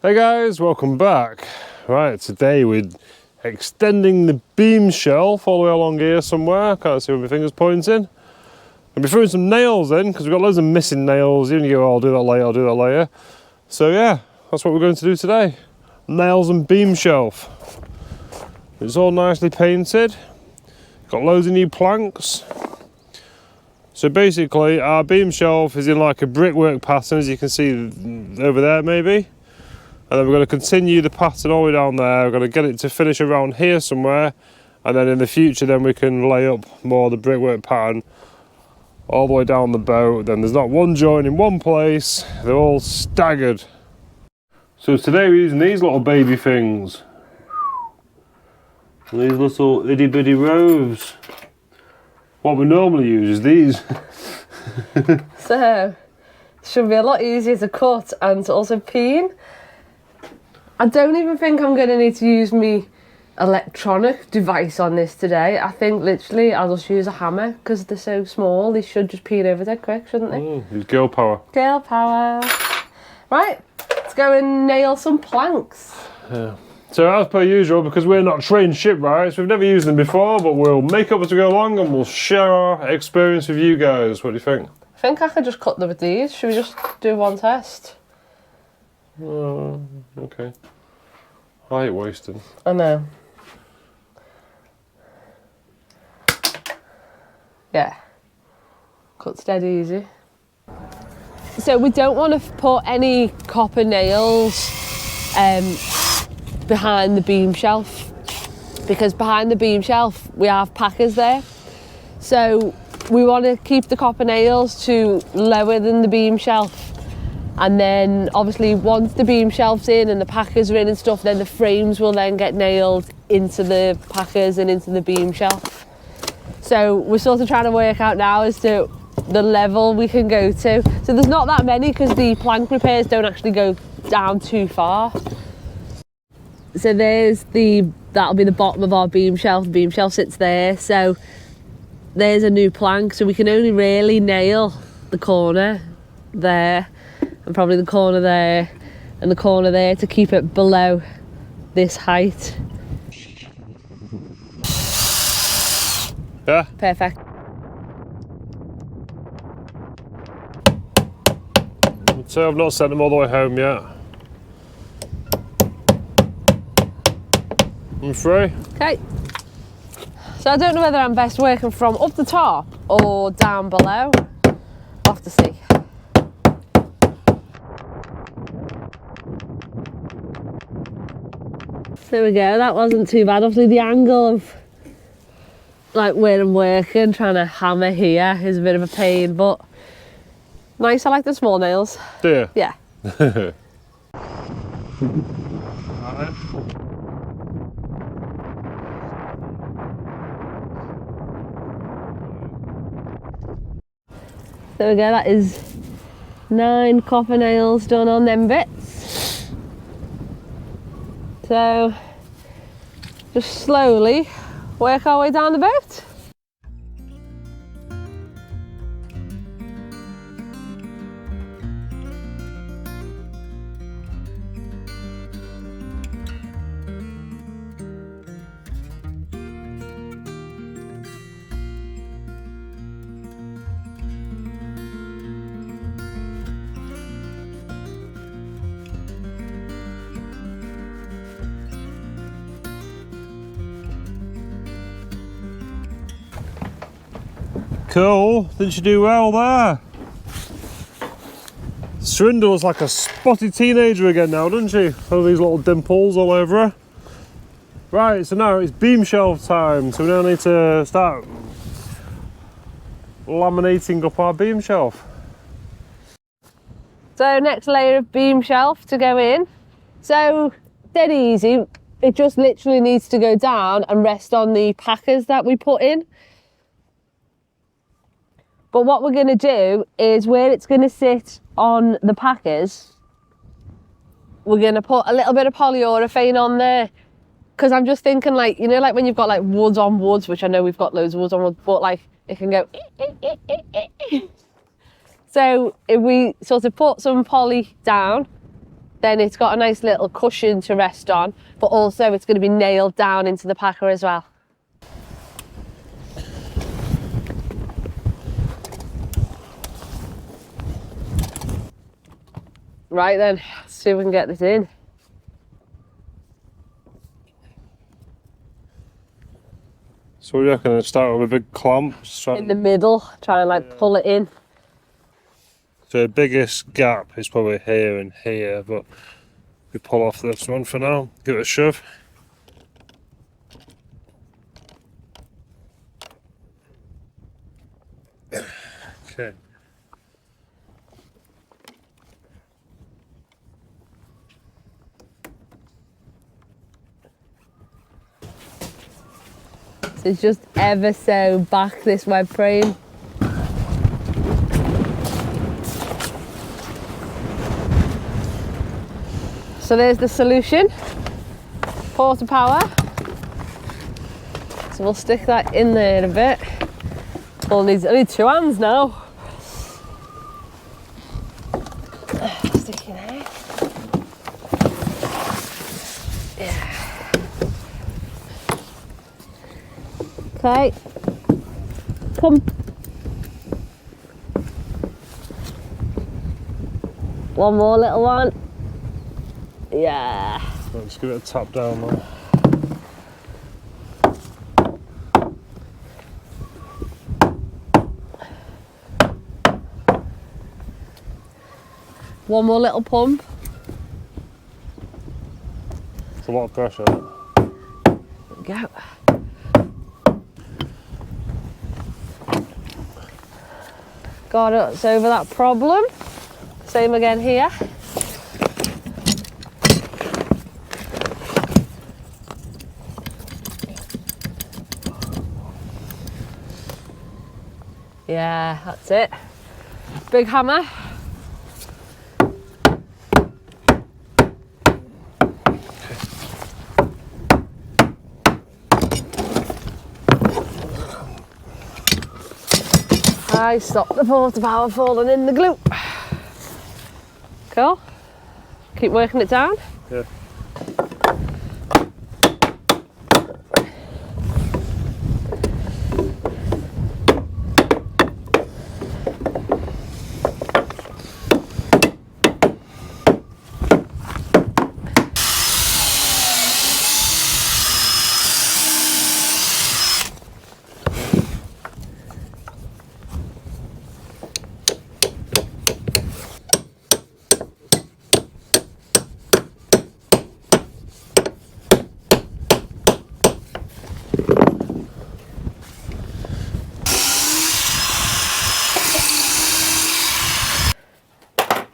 Hey guys, welcome back. Right, today we're extending the beam shelf all the way along here somewhere. Can't see where my finger's pointing. I'll be throwing some nails in because we've got loads of missing nails. Even you go, oh, I'll do that later, I'll do that later. So yeah, that's what we're going to do today. Nails and beam shelf. It's all nicely painted. Got loads of new planks. So basically our beam shelf is in like a brickwork pattern, as you can see over there maybe. And then we're going to continue the pattern all the way down there. We're going to get it to finish around here somewhere. And then in the future then we can lay up more of the brickwork pattern all the way down the boat. Then there's not one joint in one place. They're all staggered. So today we're using these little baby things. These little itty bitty roves. What we normally use is these. So, it should be a lot easier to cut and to also peen. I don't even think I'm going to need to use my electronic device on this today. I think literally I'll just use a hammer because they're so small. They should just peen over dead quick, shouldn't they? Use girl power. Girl power. Right, let's go and nail some planks. Yeah. So as per usual, because we're not trained shipwrights, we've never used them before, but we'll make up as we go along and we'll share our experience with you guys. What do you think? I think I could just cut them with these. Should we just do one test? Okay. I hate wasting. I know. Yeah. Cuts dead easy. So we don't want to put any copper nails behind the beam shelf, because behind the beam shelf we have packers there. So we want to keep the copper nails to lower than the beam shelf. And then obviously once the beam shelf's in and the packers are in and stuff, then the frames will then get nailed into the packers and into the beam shelf. So we're sort of trying to work out now as to the level we can go to. So there's not that many because the plank repairs don't actually go down too far. So that'll be the bottom of our beam shelf. The beam shelf sits there. So there's a new plank. So we can only really nail the corner there, and probably the corner there and the corner there to keep it below this height. Yeah? Perfect. So I've not sent them all the way home yet. I'm free. Okay. So I don't know whether I'm best working from up the top or down below. We'll have to see. There we go, that wasn't too bad. Obviously the angle of like where I'm working, trying to hammer here is a bit of a pain, but nice. I like the small nails. Do you? Yeah. There we go, that is 9 copper nails done on them bits. So just slowly work our way down the boat. Cool, didn't you do well there? Sarinda looks like a spotty teenager again now, doesn't she? All these little dimples all over her. Right, so now it's beam shelf time, so we now need to start laminating up our beam shelf. So next layer of beam shelf to go in. So dead easy, it just literally needs to go down and rest on the packers that we put in. But what we're going to do is where it's going to sit on the packers, we're going to put a little bit of polyurethane on there. Because I'm just thinking, like, you know, like when you've got like woods on woods, which I know we've got loads of woods on woods, but like it can go. So if we sort of put some poly down, then it's got a nice little cushion to rest on, but also it's going to be nailed down into the packer as well. Right then, let's see if we can get this in. So we reckon I'd start with a big clamp. In the middle, try and like pull it in. So the biggest gap is probably here and here, but we pull off this one for now. Give it a shove. Okay. So it's just ever so back, this web frame. So there's the solution, porta power. So we'll stick that in there a bit. I need 2 hands now. Stick in there. Yeah. Okay. Pump. One more little one. Yeah. Let's give it a tap down there. One more little pump. It's a lot of pressure. There we go. Got us over that problem. Same again here. Yeah, that's it. Big hammer. I stopped the porta power falling in the glue. Cool. Keep working it down. Yeah.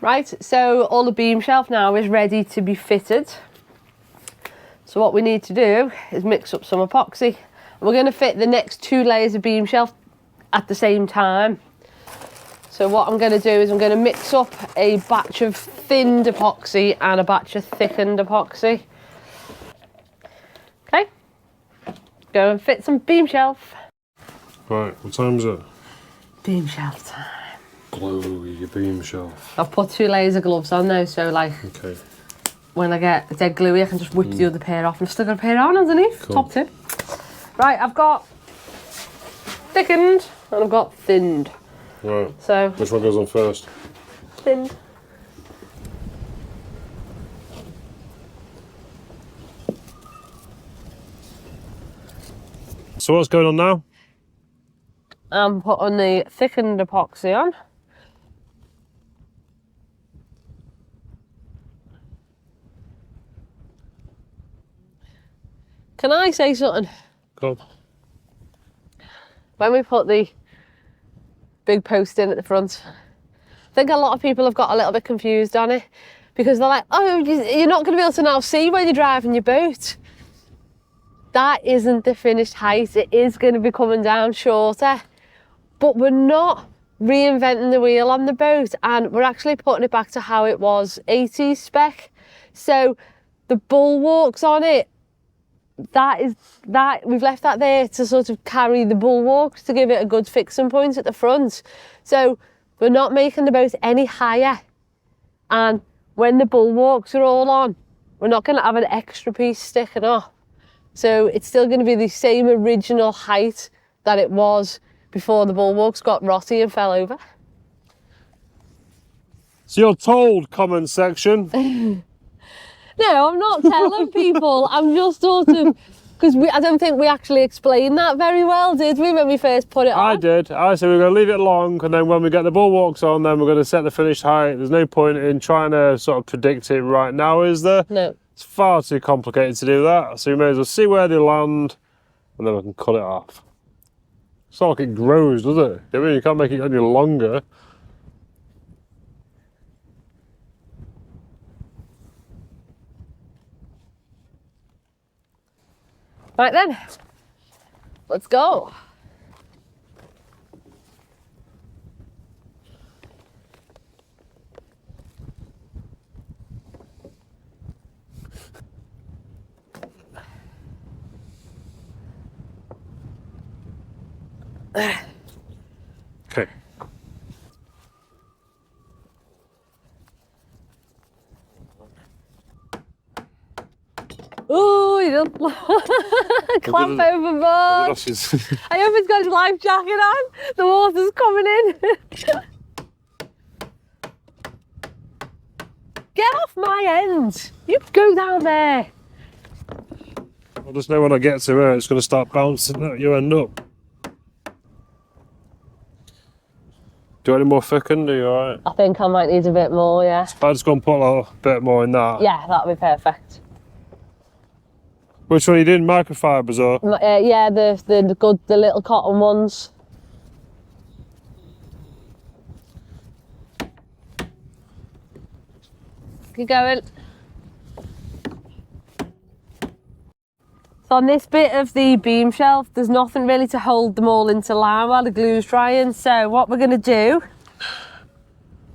Right, so all the beam shelf now is ready to be fitted. So what we need to do is mix up some epoxy. We're going to fit the next 2 layers of beam shelf at the same time. So what I'm going to do is I'm going to mix up a batch of thinned epoxy and a batch of thickened epoxy. Okay, go and fit some beam shelf. Right, what time is it? Beam shelf time. Glue your beam shelf. I've put 2 layers of gloves on now, so like Okay. when I get dead gluey I can just whip the other pair off, and I've still got a pair on underneath. Cool. Top tip. Right, I've got thickened and I've got thinned. Right. So Which one goes on first? thinned. So what's going on now? I'm putting the thickened epoxy on. Can I say something? Cool. When we put the big post in at the front, I think a lot of people have got a little bit confused on it, because they're like, oh, you're not going to be able to now see when you're driving your boat. That isn't the finished height. It is going to be coming down shorter. But we're not reinventing the wheel on the boat, and we're actually putting it back to how it was 80s spec. So the bulwarks on it, we've left that there to sort of carry the bulwarks to give it a good fixing point at the front. So we're not making the boat any higher, and when the bulwarks are all on, we're not going to have an extra piece sticking off. So it's still going to be the same original height that it was before the bulwarks got rotty and fell over. So you're told, comment section. No, I'm not telling people. I'm just sort of, because I don't think we actually explained that very well, did we, when we first put it on? I did. I said we're going to leave it long, and then when we get the bulwarks on, then we're going to set the finished height. There's no point in trying to sort of predict it right now, is there? No. It's far too complicated to do that. So we may as well see where they land, and then we can cut it off. It's not like it grows, does it? I mean, you can't make it any longer. Right then, let's go. Okay. Oh, you don't clamp overboard. I hope he's got his life jacket on. The water's coming in. Get off my end. You go down there. I'll just know when I get to where it's going to start bouncing at you end up. Do you want any more thickened? Are you alright? I think I might need a bit more, yeah. I'll just go and put a little bit more in that. Yeah, that'll be perfect. Which one are you doing? Microfibers or? Yeah, the little cotton ones. Keep going. So on this bit of the beam shelf, there's nothing really to hold them all into line while the glue's drying. So what we're going to do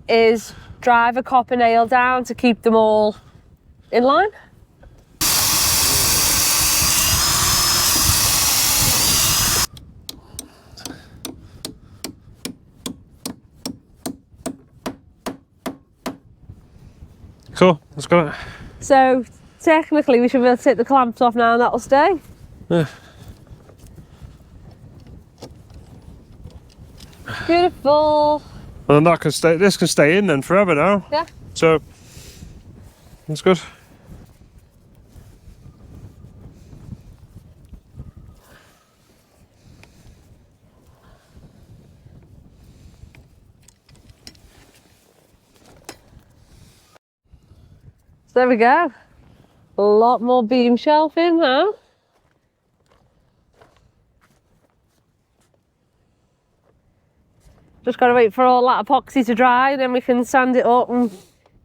is drive a copper nail down to keep them all in line. Cool, let's go. So technically we should be able to take the clamps off now and that'll stay. Yeah. Beautiful. And then that can stay, this can stay in then forever now. Yeah. So, that's good. So there we go. A lot more beam shelving now. Just got to wait for all that epoxy to dry, then we can sand it up and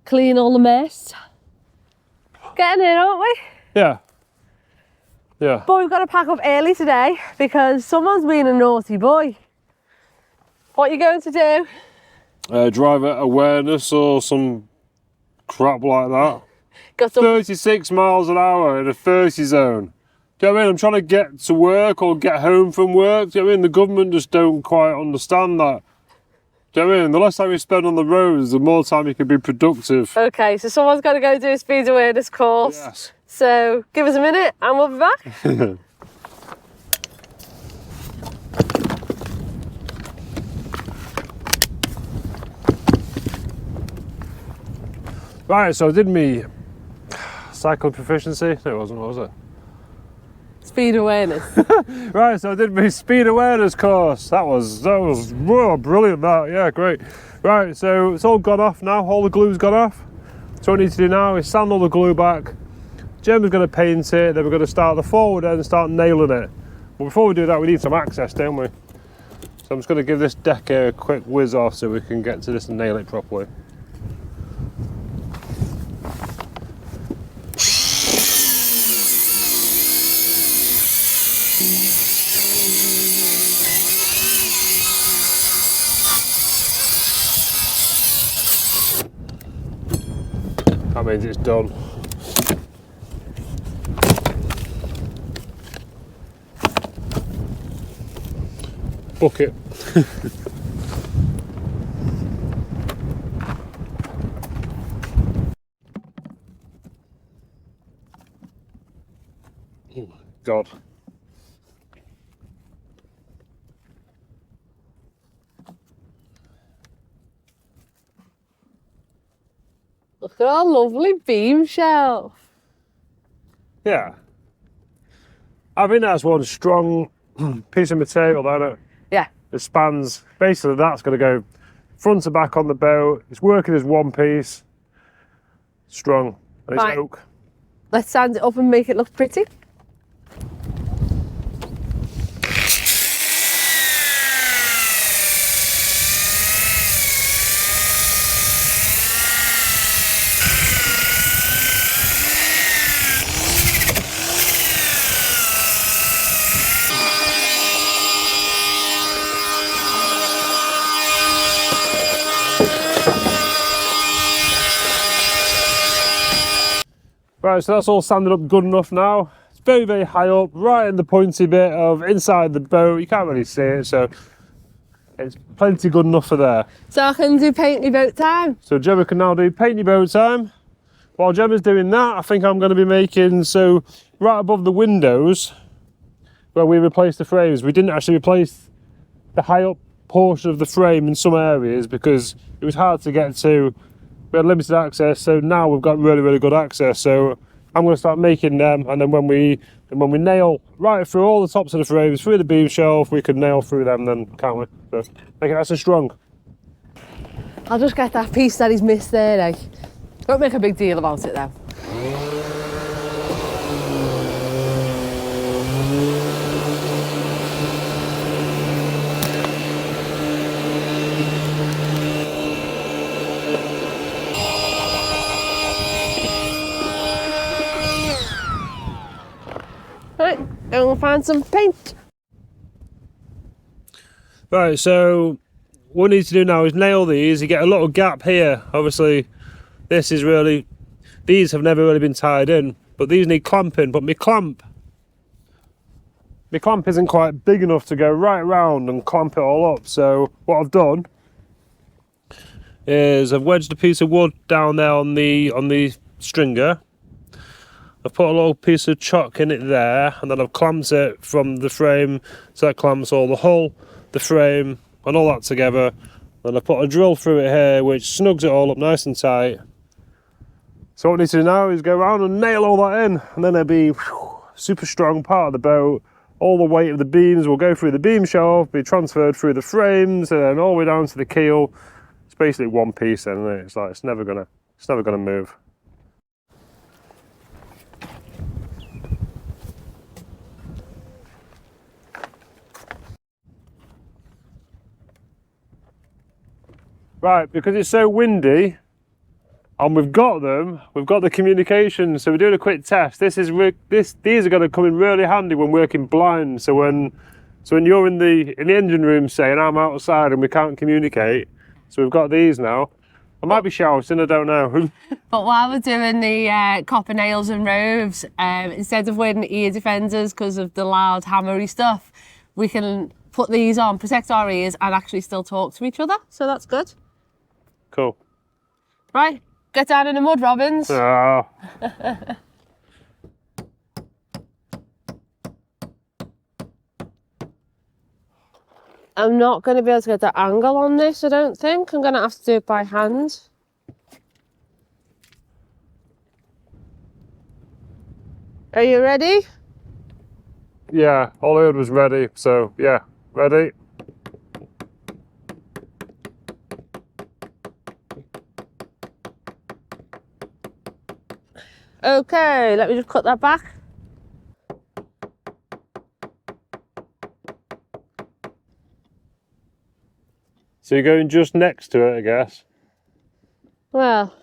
clean all the mess. Getting in, aren't we? Yeah. Yeah. But we've got to pack up early today because someone's been a naughty boy. What are you going to do? Driver awareness or some crap like that. Got some 36 miles an hour in a 30 zone. Do you know what I mean? I'm trying to get to work or get home from work. Do you know what I mean? The government just don't quite understand that. Do you know what I mean? The less time you spend on the roads, the more time you can be productive. Okay, so someone's got to go do a speed awareness course. Yes. So give us a minute and we'll be back. Right, so I did me cycle proficiency. No, it wasn't, what was it? Speed awareness. Right, so I did my speed awareness course. That was whoa, brilliant that, yeah, great. Right, so it's all gone off now, all the glue's gone off. So what I need to do now is sand all the glue back. Gemma's going to paint it, then we're going to start the forward end and start nailing it. But before we do that, we need some access, don't we? So I'm just going to give this deck a quick whiz off so we can get to this and nail it properly. That means it's done. Bucket. God. Look at our lovely beam shelf. Yeah. I think that's one strong piece of material, don't it? Yeah. It spans, basically that's going to go front to back on the boat. It's working as one piece. Strong. And it's Right. oak. Let's sand it up and make it look pretty. Right, so that's all sanded up good enough now. It's very, very high up, right in the pointy bit of inside the boat. You can't really see it, so it's plenty good enough for there. So I can do paint your boat time. So Gemma can now do paint your boat time. While Gemma's doing that, I think I'm going to be making, so right above the windows where we replaced the frames, we didn't actually replace the high up portion of the frame in some areas because it was hard to get to. We had limited access, so now we've got really, really good access. So I'm going to start making them, and then when we nail right through all the tops of the frames, through the beam shelf, we can nail through them then, can't we? So make it nice and strong. I'll just get that piece that he's missed there, eh? Don't make a big deal about it though. Right, go and find some paint. Right, so what we need to do now is nail these. You get a little gap here. Obviously, this is really, these have never really been tied in, but these need clamping. But my clamp isn't quite big enough to go right round and clamp it all up. So what I've done is I've wedged a piece of wood down there on the stringer. I've put a little piece of chalk in it there, and then I've clamped it from the frame, so that clamps all the hull, the frame, and all that together. Then I put a drill through it here, which snugs it all up nice and tight. So what we need to do now is go around and nail all that in, and then it'll be super strong part of the boat. All the weight of the beams will go through the beam shelf, be transferred through the frames, and then all the way down to the keel. It's basically one piece, then, isn't it? It's like it's never gonna move. Right, because it's so windy, and we've got the communication, so we're doing a quick test. These are going to come in really handy when working blind. So when you're in the engine room saying I'm outside and we can't communicate, so we've got these now. I might be shouting, I don't know. But while we're doing the copper nails and roves, instead of wearing ear defenders because of the loud hammery stuff, we can put these on, protect our ears, and actually still talk to each other. So that's good. Cool. Right, get down in the mud, Robbins. Oh. I'm not going to be able to get the angle on this, I don't think. I'm going to have to do it by hand. Are you ready? Yeah, all I heard was ready, so yeah, ready. Okay, let me just cut that back. So you're going just next to it, I guess. Well.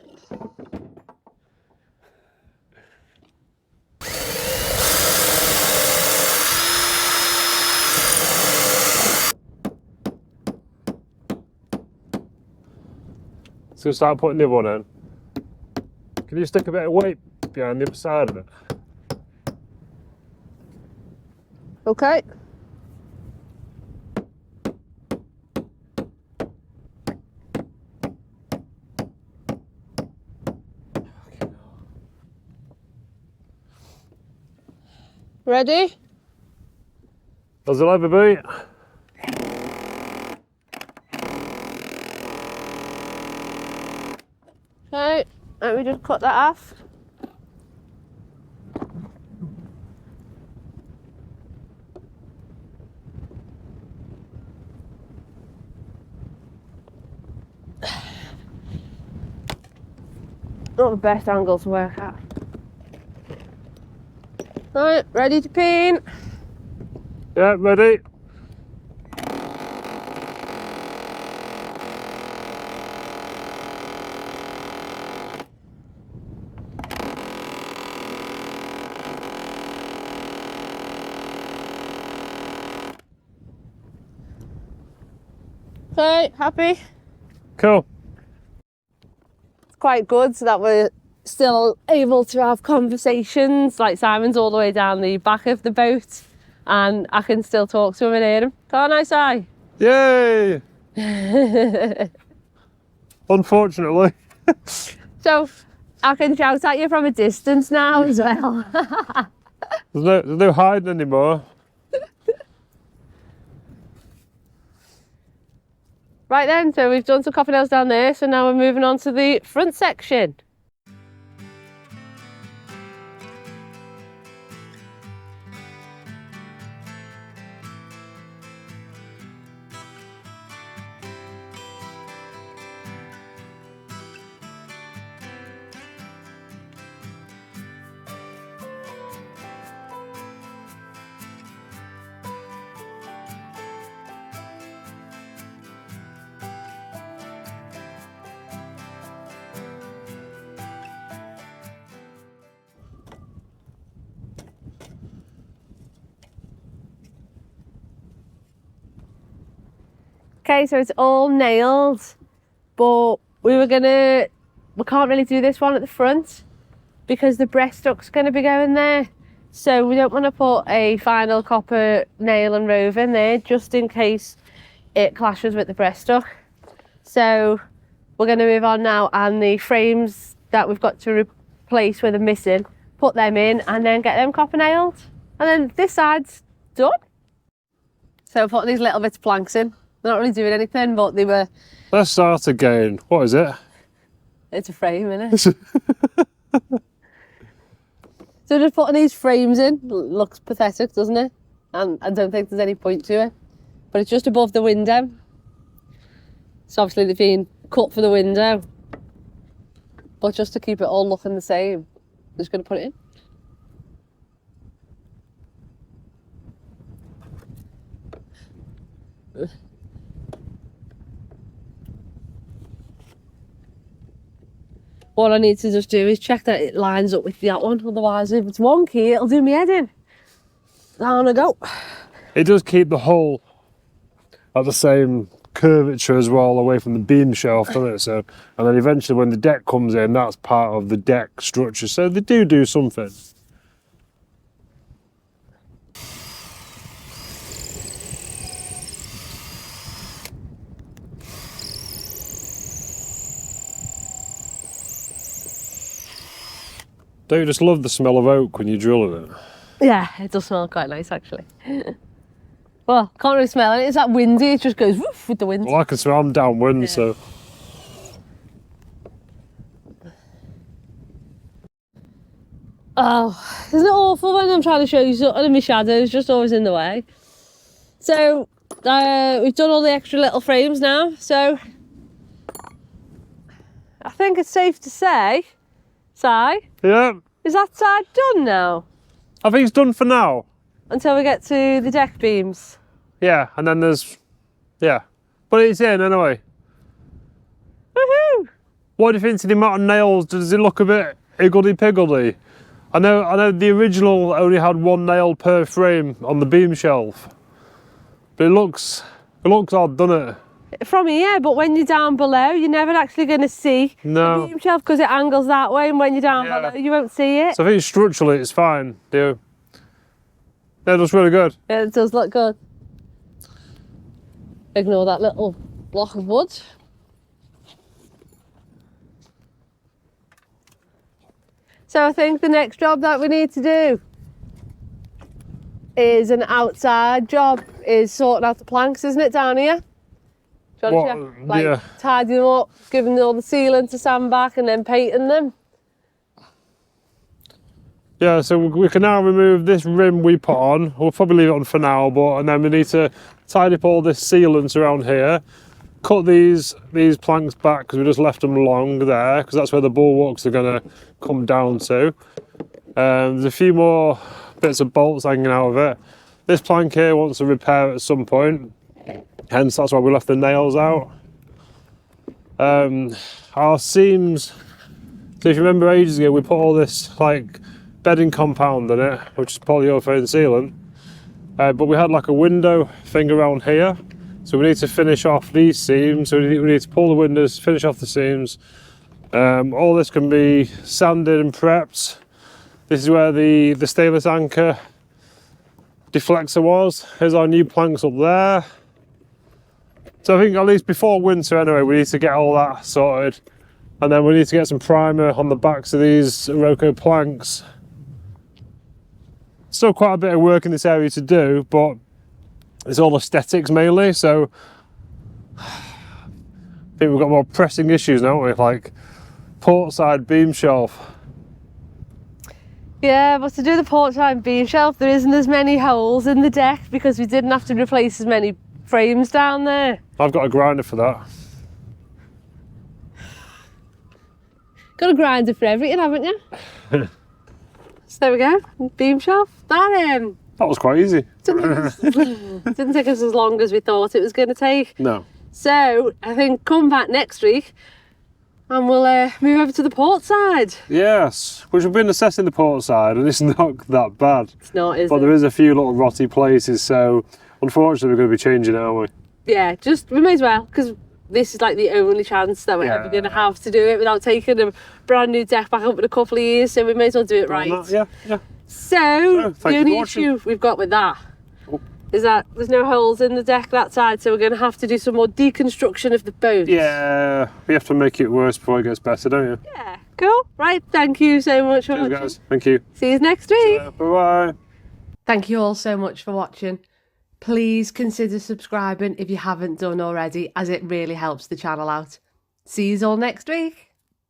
So start putting the other one in. Can you stick a bit of weight behind the other side of it? Okay. Ready? As it'll ever be. Okay, let me just cut that off. Not the best angle to work at. Right, ready to paint. Yeah, ready. Okay, happy? Cool. It's quite good so that we're still able to have conversations. Like Simon's all the way down the back of the boat and I can still talk to him and hear him. Can't I, Si? Yay! Unfortunately. So I can shout at you from a distance now as well. There's no hiding anymore. Right then, so we've done some coffee nails down there, so now we're moving on to the front section. Okay, so it's all nailed, but we can't really do this one at the front because the breasthook's going to be going there. So we don't want to put a final copper nail and rove in there just in case it clashes with the breasthook. So we're going to move on now, and the frames that we've got to replace where they're missing, put them in and then get them copper nailed. And then this side's done. So putting these little bits of planks in. They're not really doing anything, but they were... Let's start again. What is it? It's a frame, isn't it? So just putting these frames in looks pathetic, doesn't it? And I don't think there's any point to it. But it's just above the window. So obviously they've been cut for the window. But just to keep it all looking the same, I'm just going to put it in. All I need to just do is check that it lines up with that one. Otherwise, if it's wonky, it'll do me head in. Down I go. It does keep the hull at the same curvature as well, away from the beam shelf, doesn't it? So, and then eventually when the deck comes in, that's part of the deck structure. So they do something. Don't you just love the smell of oak when you're drilling it? Yeah, it does smell quite nice actually. Well, can't really smell it. It's that windy, it just goes woof with the wind. Well, I can smell, I'm downwind, yeah. So. Oh, isn't it awful when I'm trying to show you something and my shadow's just always in the way? So, we've done all the extra little frames now, so I think it's safe to say, Si? Yeah. Is that side done now? I think it's done for now. Until we get to the deck beams? Yeah, and then there's, yeah. But it's in anyway. Woohoo! What do you think to the amount of nails? Does it look a bit higgledy-piggledy? I know the original only had one nail per frame on the beam shelf. But it looks odd, doesn't it? From here, but when you're down below, you're never actually going to see the beam shelf because it angles that way, and when you're down below, you won't see it. So I think structurally it's fine. Yeah, it looks really good. Yeah, it does look good. Ignore that little block of wood. So I think the next job that we need to do is an outside job, is sorting out the planks, isn't it, down here? Do you want to check? Like, yeah. tidying them up, giving them all the sealant to sand back and then painting them. Yeah, so we can now remove this rim we put on. We'll probably leave it on for now, and then we need to tidy up all this sealant around here. Cut these planks back because we just left them long there, because that's where the bulwarks are going to come down to. There's a few more bits of bolts hanging out of it. This plank here wants to repair at some point, hence that's why we left the nails out. Our seams, so if you remember ages ago, we put all this like bedding compound in it, which is polyurethane sealant, but we had like a window thing around here, so we need to finish off these seams. So we need to pull the windows, finish off the seams. All this can be sanded and prepped. This is where the stainless anchor deflector was. Here's our new planks up there. So I think at least before winter anyway, we need to get all that sorted, and then we need to get some primer on the backs of these Rocco planks. Still quite a bit of work in this area to do, but it's all aesthetics mainly, so I think we've got more pressing issues now, haven't we? Like portside beam shelf. Yeah, but to do the portside beam shelf, there isn't as many holes in the deck because we didn't have to replace as many frames down there. I've got a grinder for that. Got a grinder for everything, haven't you? So there we go, beam shelf. That was quite easy. didn't take us as long as we thought it was going to take. No. So I think come back next week and we'll move over to the port side. Yes, which we've been assessing the port side, and it's not that bad. It's not, is it? But there is a few little rotty places, so unfortunately we're going to be changing it, aren't we? Yeah, we may as well, because this is like the only chance that we're ever going to have to do it without taking a brand new deck back up in a couple of years, so we may as well do it right. Yeah. So the only issue we've got with that is that there's no holes in the deck that side, so we're going to have to do some more deconstruction of the boat. Yeah, we have to make it worse before it gets better, don't you? Yeah, cool. Right, thank you so much for watching. Guys, thank you. See you next week. Bye-bye. Thank you all so much for watching. Please consider subscribing if you haven't done already, as it really helps the channel out. See you all next week.